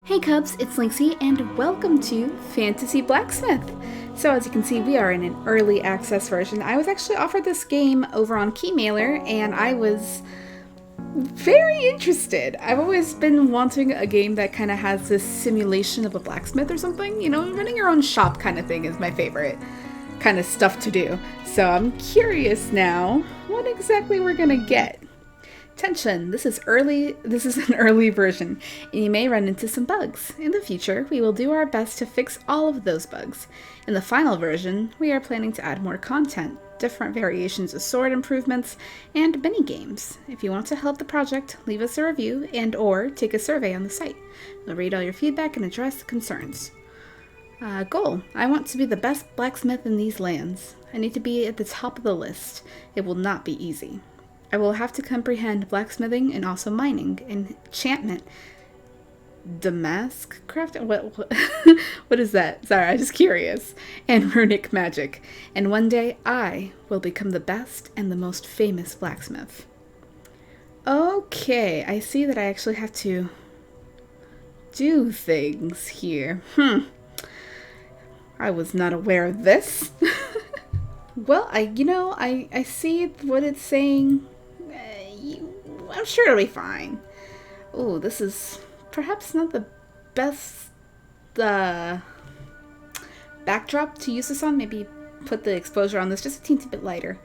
Hey Cubs, it's Lynxy, and welcome to Fantasy Blacksmith! So as you can see, we are in an early access version. I was actually offered this game over on Keymailer, and I was very interested. I've always been wanting a game that kind of has this simulation of a blacksmith or something. You know, running your own shop kind of thing is my favorite kind of stuff to do. So I'm curious now what exactly we're gonna get. Attention, this is an early version, and you may run into some bugs. In the future, we will do our best to fix all of those bugs. In the final version, we are planning to add more content, different variations of sword improvements, and mini-games. If you want to help the project, leave us a review and or take a survey on the site. We'll read all your feedback and address the concerns. Goal. I want to be the best blacksmith in these lands. I need to be at the top of the list. It will not be easy. I will have to comprehend blacksmithing and also mining, enchantment, damask craft. What is that? Sorry, I'm just curious. And runic magic. And one day I will become the best and the most famous blacksmith. Okay, I see that I actually have to do things here. I was not aware of this. Well, I see what it's saying. I'm sure it'll be fine. Oh, this is perhaps not the best backdrop to use this on. Maybe put the exposure on this just a teensy bit lighter.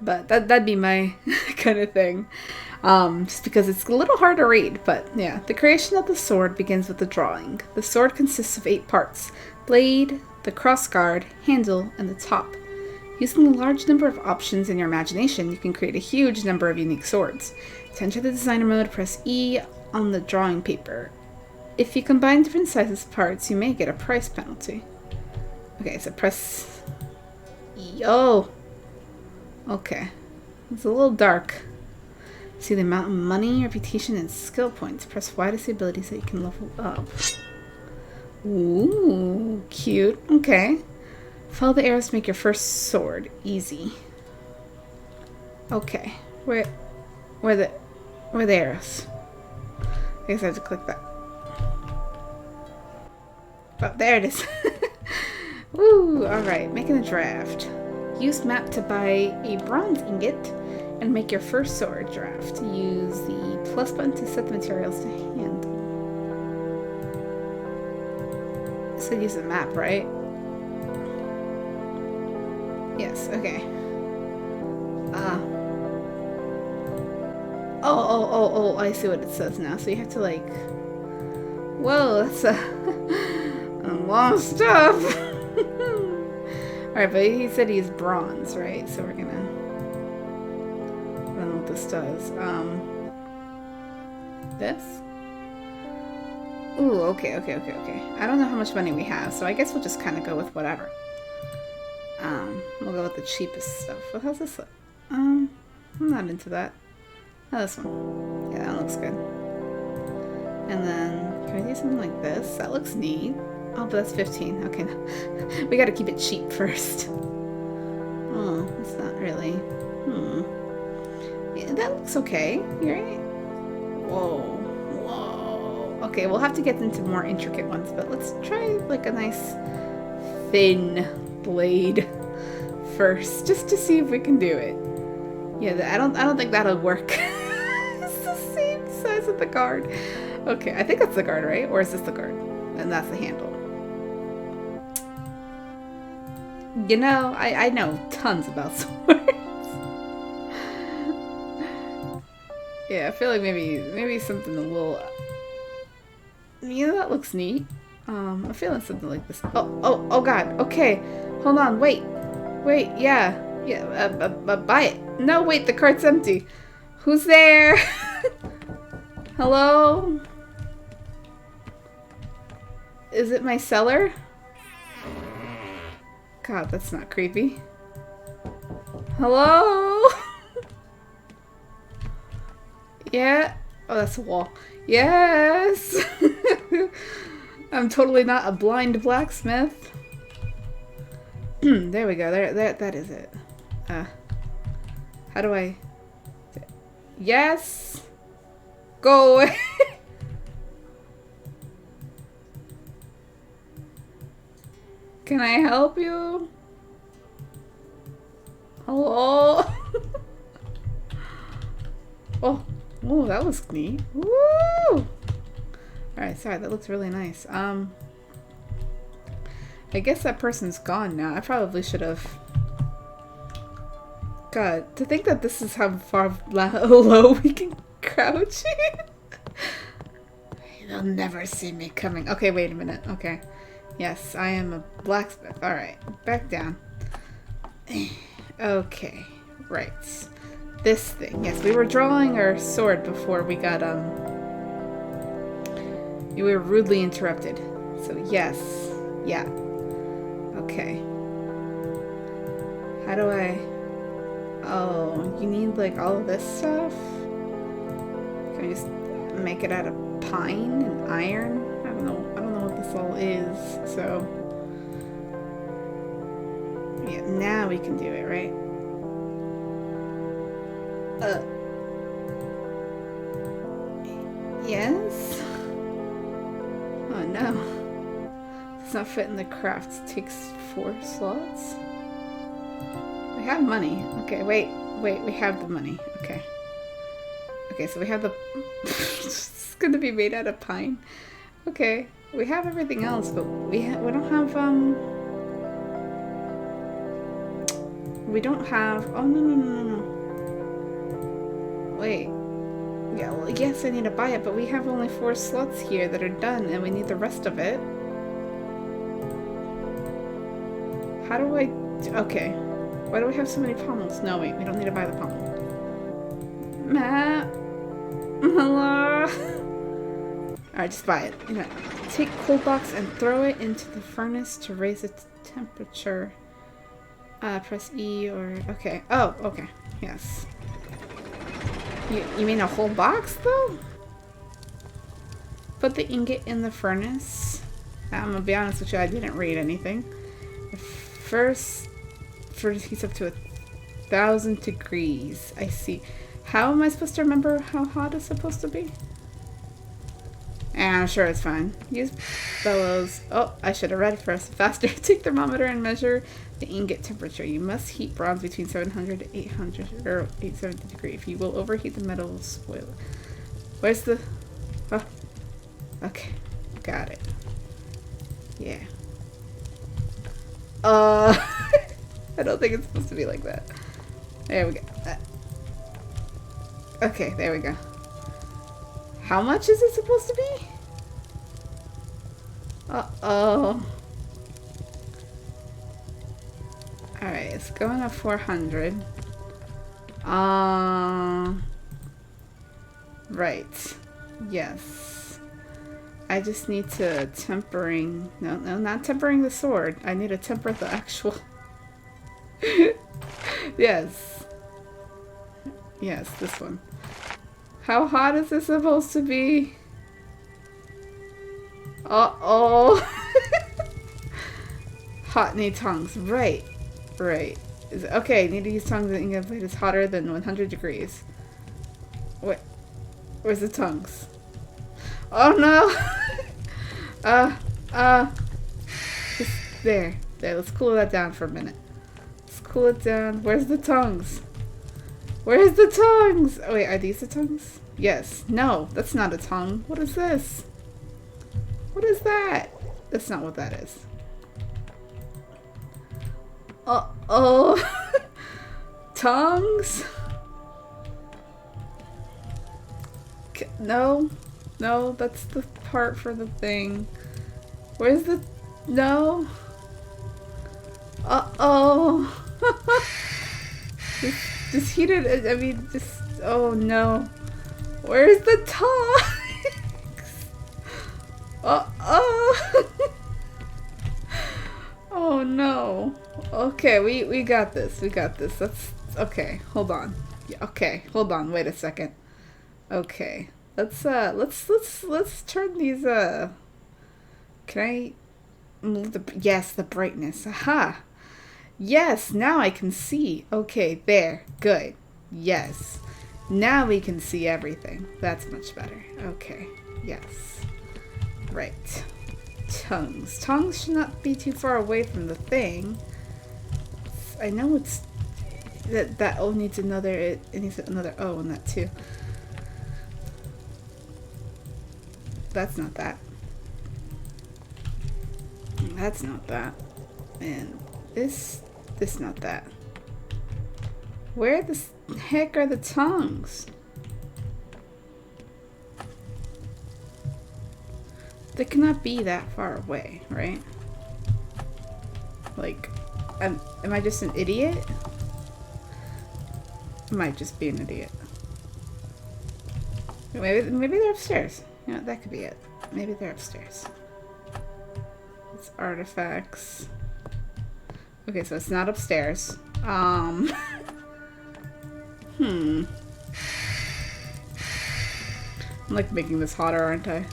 But that'd be my kind of thing. Just because it's a little hard to read. But yeah, the creation of the sword begins with the drawing. The sword consists of 8 parts: blade, the crossguard, handle, and the top. Using a large number of options in your imagination, you can create a huge number of unique swords. To enter the designer mode, press E on the drawing paper. If you combine different sizes of parts, you may get a price penalty. Okay, so press E. Oh! Okay. It's a little dark. See the amount of money, reputation, and skill points. Press Y to see abilities that you can level up. Ooh, cute. Okay. Follow the arrows to make your first sword. Easy. Okay. Where the arrows? I guess I have to click that. Oh, there it is. Woo! Alright, making a draft. Use map to buy a bronze ingot and make your first sword draft. Use the plus button to set the materials to hand. So use the map, right? Yes, okay. Oh, I see what it says now. So you have to like... Whoa, that's a long stuff. Alright, but he said he's bronze, right? So we're gonna... I don't know what this does. This? Ooh, okay. I don't know how much money we have, so I guess we'll just kind of go with whatever. We'll go with the cheapest stuff. What how's this look? I'm not into that. Oh, this one. Yeah, that looks good. And then, can we do something like this? That looks neat. Oh, but that's 15. Okay, no. We gotta keep it cheap first. Oh, it's not really. Yeah, that looks okay. You're right. Whoa. Okay, we'll have to get into more intricate ones, but let's try like a nice thin blade first, just to see if we can do it. Yeah, I don't think that'll work. It's the same size of the guard. Okay, I think that's the guard, right? Or is this the guard? And that's the handle. You know, I know tons about swords. Yeah, I feel like maybe something a little... You know, that looks neat. I'm feeling something like this. Oh god, okay. Hold on, wait, yeah, buy it. No, wait, the cart's empty. Who's there? Hello? Is it my seller? God, that's not creepy. Hello? Yeah? Oh, that's a wall. Yes! I'm totally not a blind blacksmith. There we go. That is it. How do I... Yes! Go away! Can I help you? Hello? Oh, that was neat. Woo! Alright, sorry, that looks really nice. I guess that person's gone now. I probably should have... God, to think that this is how far low we can crouch. They'll never see me coming. Okay, wait a minute. Okay. Yes, I am a blacksmith. Alright, back down. Okay, right. This thing. Yes, we were drawing our sword before we got, we were rudely interrupted. So, yes. Yeah. Okay. How do I... Oh, you need, like, all of this stuff? Can I just make it out of pine and iron? I don't know what this all is, so... Yeah, now we can do it, right? Yes? Oh no. It's not fit in the crafts. It takes 4 slots? We have money. Okay, wait, we have the money. Okay. Okay, so we have the... It's gonna be made out of pine. Okay, we have everything else, but we don't have, we don't have... Oh, no. Wait. Yeah, well, yes, I need to buy it, but we have only 4 slots here that are done, and we need the rest of it. How do I... Okay. Why do we have so many pommels? No, wait, we don't need to buy the pommel. Matt? Hello? Alright, just buy it. You know, take coal box and throw it into the furnace to raise its temperature. Press E or... Okay. Oh, okay. Yes. You mean a whole box, though? Put the ingot in the furnace. I'm gonna be honest with you, I didn't read anything. The furnace heats up to 1,000 degrees. I see. How am I supposed to remember how hot it's supposed to be? I'm sure it's fine. Use bellows. Oh, I should have read it first. Faster. Take thermometer and measure the ingot temperature. You must heat bronze between 700 to 800 or 870 degrees. If you will overheat the metal, will spoil it. Where's the... Oh. Okay. Got it. Yeah. I don't think it's supposed to be like that. There we go. Okay, there we go. How much is it supposed to be? Uh-oh. Alright, it's going to 400. Right. Yes. I just need to tempering... No, not tempering the sword. I need to temper the actual... Yes. Yes, this one. How hot is this supposed to be? Uh-oh. Hot need tongs. Right. Right. Okay, need to use tongs that ingot plate is hotter than 100 degrees. Wait. Where's the tongs? Oh no! Just there. There, let's cool that down for a minute. Let's cool it down. Where's the tongs? Where's the tongs? Oh wait, are these the tongs? Yes. No, that's not a tongue. What is this? What is that? That's not what that is. Uh-oh. Tongues? No. No, that's the part for the thing. Where's the... No. Uh-oh. Just heat it. I mean, just... Oh, no. Where's the tongs? Uh-oh. Oh, no. Okay, we got this. We got this. That's... Okay, hold on. Yeah, okay, hold on. Wait a second. Okay. Let's turn these, can I move the... Yes, the brightness. Aha. Yes, now I can see. Okay, there. Good. Yes. Now we can see everything. That's much better. Okay. Yes. Right. tongues. Tongues should not be too far away from the thing. I know it's that O needs another. It needs another O in that too. That's not that. That's not that. And this not that. Where the heck are the tongues? They cannot be that far away, right? Like, am I just an idiot? I might just be an idiot. Maybe they're upstairs. You know, that could be it. Maybe they're upstairs. It's artifacts. Okay, so it's not upstairs. I'm like making this hotter, aren't I?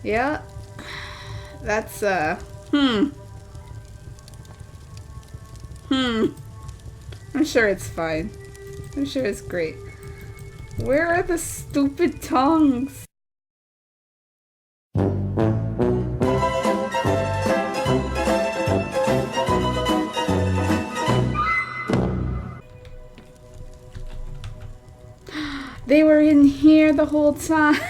Yeah. That's, I'm sure it's fine. I'm sure it's great. Where are the stupid tongues? They were in here the whole time.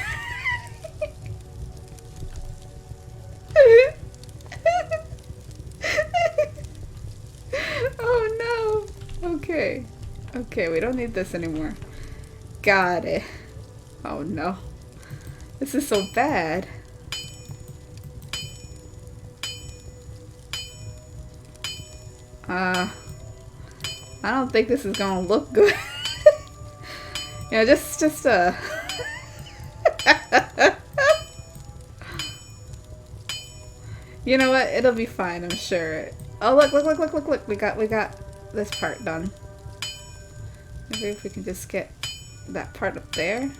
Oh no. Okay. Okay, we don't need this anymore. Got it. Oh no. This is so bad. I don't think this is gonna look good. You know, just you know what? It'll be fine, I'm sure. Oh, look. We got this part done. Maybe if we can just get that part up there.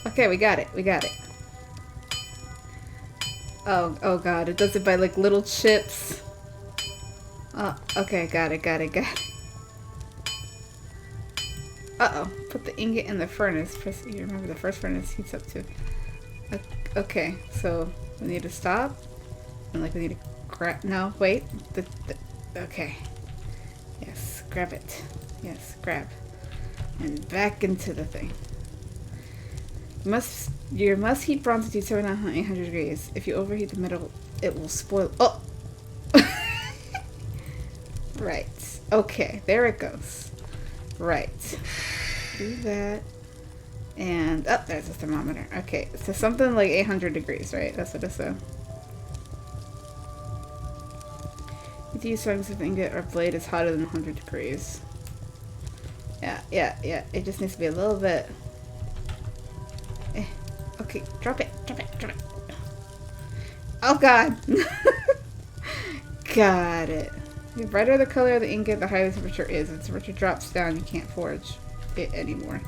Okay, we got it. Oh god, it does it by like little chips. Oh, okay, got it. Uh-oh, put the ingot in the furnace. You remember the first furnace heats up too. Okay, so we need to stop. And like we need to grab, no, wait. Okay. Yes, grab it. Yes, grab. And back into the thing. You must heat bronze to 700 degrees. If you overheat the metal, it will spoil. Oh! Right. Okay, there it goes. Right. Do that. And, oh, there's a thermometer. Okay, so something like 800 degrees, right? That's what it said. If you use songs of ingot or blade is hotter than 100 degrees. Yeah. It just needs to be a little bit. Okay, drop it. Oh god! Got it. The brighter the color of the ingot, the higher the temperature is. If the temperature drops down, you can't forge it anymore.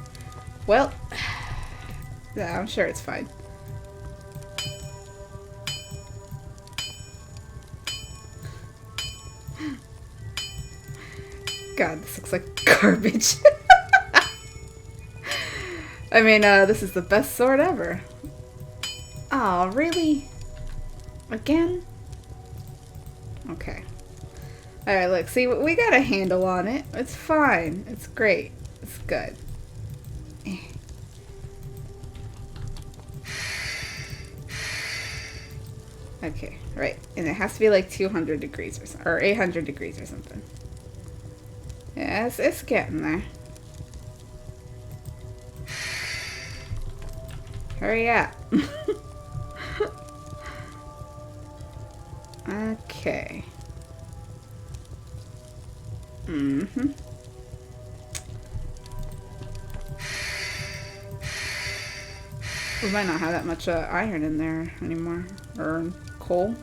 Well, yeah, I'm sure it's fine. God, this looks like garbage. I mean, this is the best sword ever. Oh, really? Again? Okay. Alright, look, see, we got a handle on it. It's fine. It's great. It's good. Okay, right. And it has to be like 200 degrees or something. Or 800 degrees or something. Yeah, it's getting there. Hurry up. Okay. Mm-hmm. We might not have that much iron in there anymore. Or coal.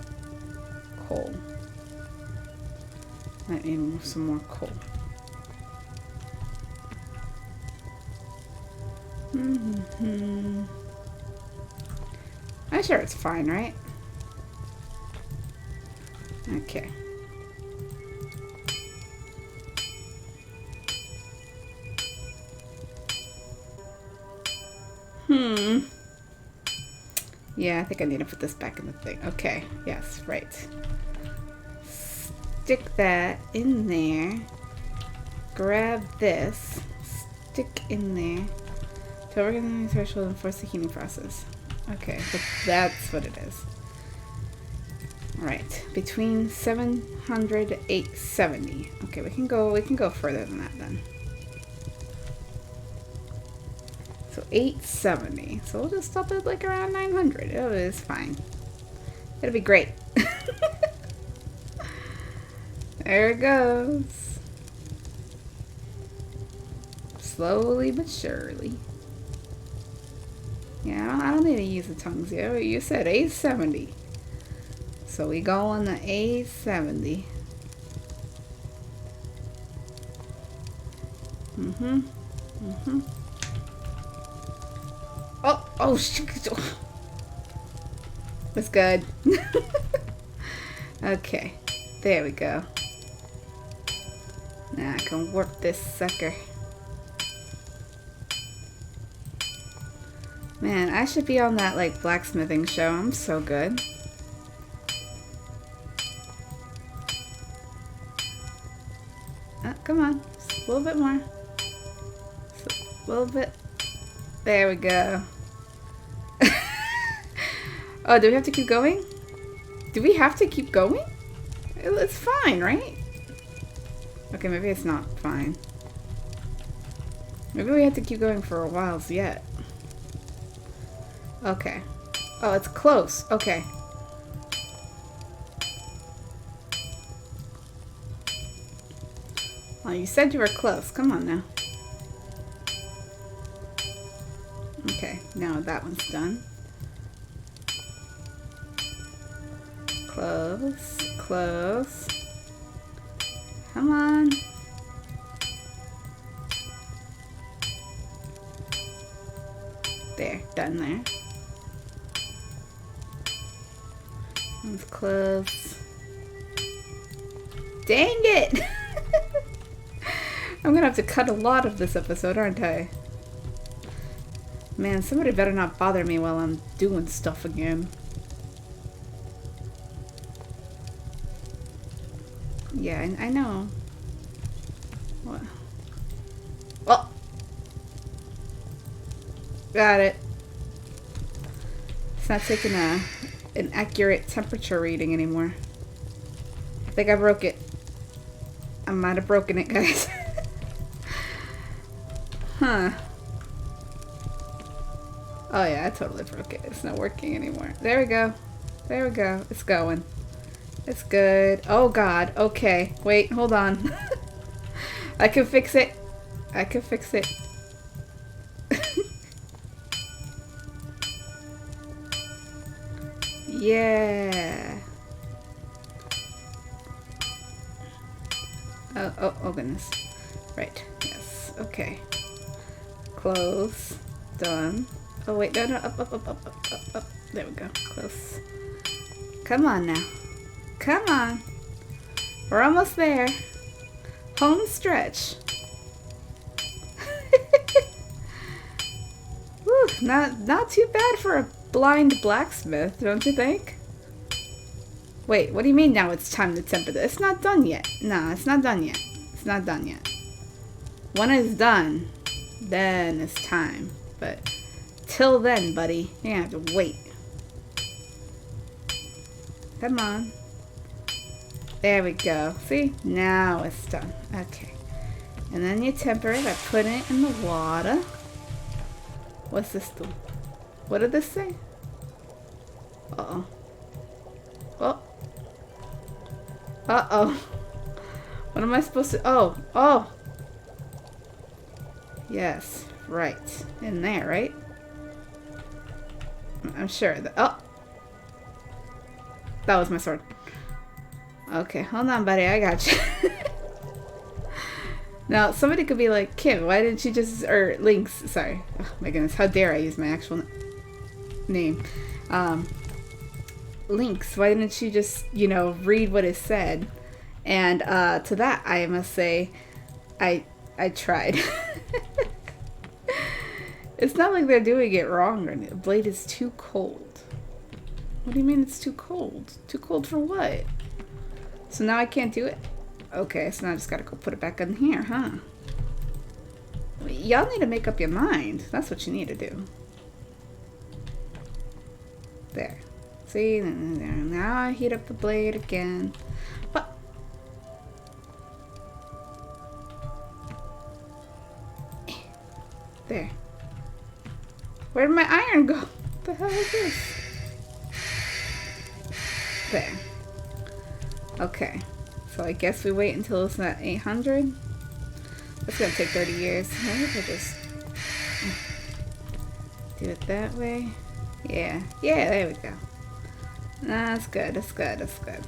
Coal. Might need some more coal. Mm-hmm. I'm sure it's fine, right? Okay. Yeah, I think I need to put this back in the thing. Okay, yes, right. Stick that in there. Grab this. Stick in there. To organize the threshold and force the heating process. Okay, but that's what it is. Right, between 700 to 870. Okay, we can go further than that then. So 870. So we'll just stop at like around 900. Oh, it's fine. It'll be great. There it goes. Slowly but surely. Yeah, I don't need to use the tongues yet. You said 870. So we go on the 870. Oh, shoot. That's good. Okay, there we go. Now I can warp this sucker. Man, I should be on that like blacksmithing show. I'm so good. Come on, just a little bit more. Just a little bit. There we go. Oh, do we have to keep going? Do we have to keep going? It's fine, right? Okay, maybe it's not fine. Maybe we have to keep going for a while yet. Okay. Oh, it's close. Okay. Oh, you said you were close. Come on now. Okay, now that one's done. Close, close. Come on. There, done there. One's close. Dang it! I'm gonna have to cut a lot of this episode, aren't I? Man, somebody better not bother me while I'm doing stuff again. Yeah, I know. What? Oh! Got it. It's not taking an accurate temperature reading anymore. I think I broke it. I might have broken it, guys. Huh. Oh yeah, I totally broke it. It's not working anymore. There we go. There we go. It's going. It's good. Oh god. Okay. Wait, hold on. I can fix it. I can fix it. Yeah. Oh goodness. Right. Yes. Okay. Close. Done. Oh wait, no, up. There we go. Close. Come on now. Come on. We're almost there. Home stretch. Whew, not too bad for a blind blacksmith, don't you think? Wait, what do you mean now it's time to temper this? It's not done yet. No, it's not done yet. It's not done yet. When it's done, then it's time. But till then, buddy, you're gonna have to wait. Come on. There we go. See? Now it's done. Okay. And then you temper it by putting it in the water. What's this do? What did this say? Uh-oh. Oh. Uh-oh. What am I supposed to... Oh. Oh. Yes. Right. In there, right? I'm sure that... Oh. That was my sword. Okay, hold on, buddy. I got you. Now, somebody could be like, Kim, why didn't you just... Or Lynx. Sorry. Oh, my goodness. How dare I use my actual name. Lynx, why didn't you just, you know, read what it said? And to that, I must say, I tried. It's not like they're doing it wrong or anything. The blade is too cold. What do you mean it's too cold? Too cold for what? So now I can't do it? Okay, so now I just gotta go put it back in here, huh? Y'all need to make up your mind. That's what you need to do. There. See? Now I heat up the blade again. What? There. Where did my iron go? What the hell is this? There. Okay. So I guess we wait until it's at 800. That's gonna take 30 years. Maybe if I just do it that way. Yeah. Yeah, there we go. Nah, that's good. That's good. That's good.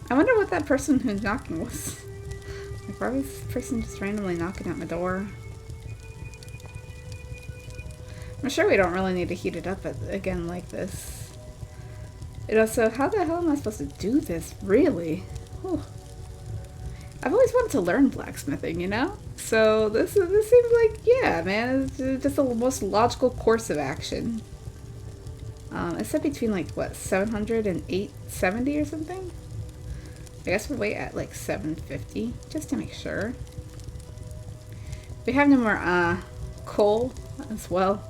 I wonder what that person who's knocking was. Like, why was this person just randomly knocking at my door? I'm sure we don't really need to heat it up again like this. It also, how the hell am I supposed to do this, really? Whew. I've always wanted to learn blacksmithing, you know? So this seems like, yeah, man, it's just the most logical course of action. It's set between like, what, 700 and 870 or something? I guess we'll wait at like 750, just to make sure. We have no more, coal as well.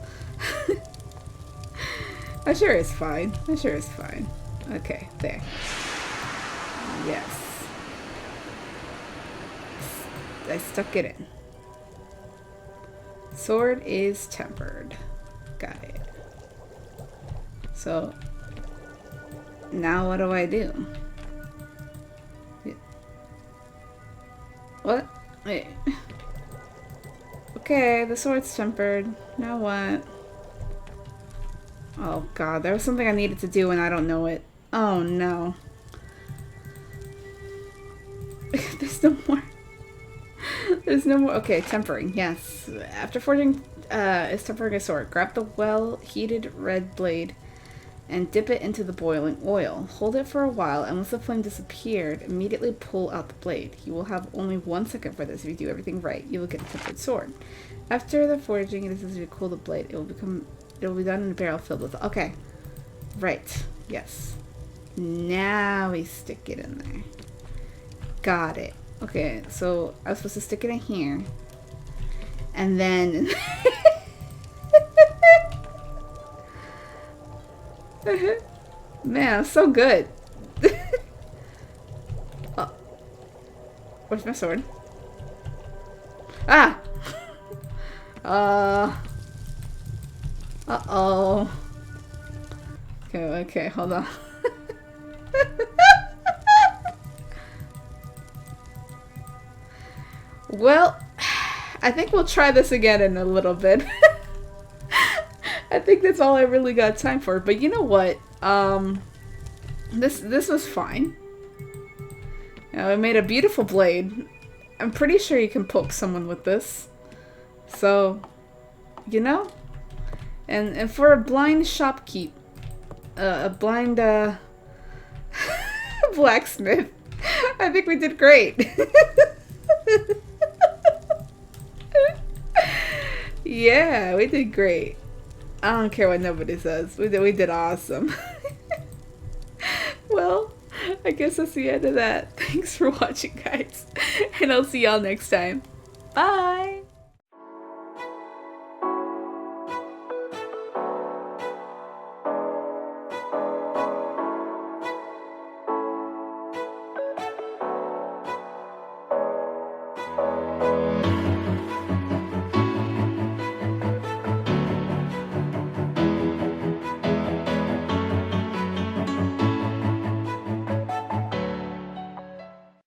I'm sure it's fine. I'm sure it's fine. Okay, there. Yes. I stuck it in. Sword is tempered. Got it. So, now what do I do? What? Wait. Okay, the sword's tempered. Now what? Oh god, there was something I needed to do and I don't know it. Oh no. There's no more. There's no more. Okay, tempering, yes. After forging is tempering a sword, grab the well-heated red blade and dip it into the boiling oil. Hold it for a while, and once the flame disappeared, immediately pull out the blade. You will have only 1 second for this. If you do everything right, you will get a tempered sword. After the forging, it is necessary to cool the blade. It will be done in a barrel filled with... Okay. Right. Yes. Now we stick it in there. Got it. Okay, so I was supposed to stick it in here. And then... Man, I'm so good. Oh. Where's my sword? Ah! Uh-oh. Okay, hold on. Well, I think we'll try this again in a little bit. I think that's all I really got time for. But you know what? This was fine. You know, I made a beautiful blade. I'm pretty sure you can poke someone with this. So, you know? And for a blind shopkeep, a blind blacksmith, I think we did great. Yeah, we did great. I don't care what nobody says. We did awesome. Well, I guess that's the end of that. Thanks for watching, guys. And I'll see y'all next time. Bye!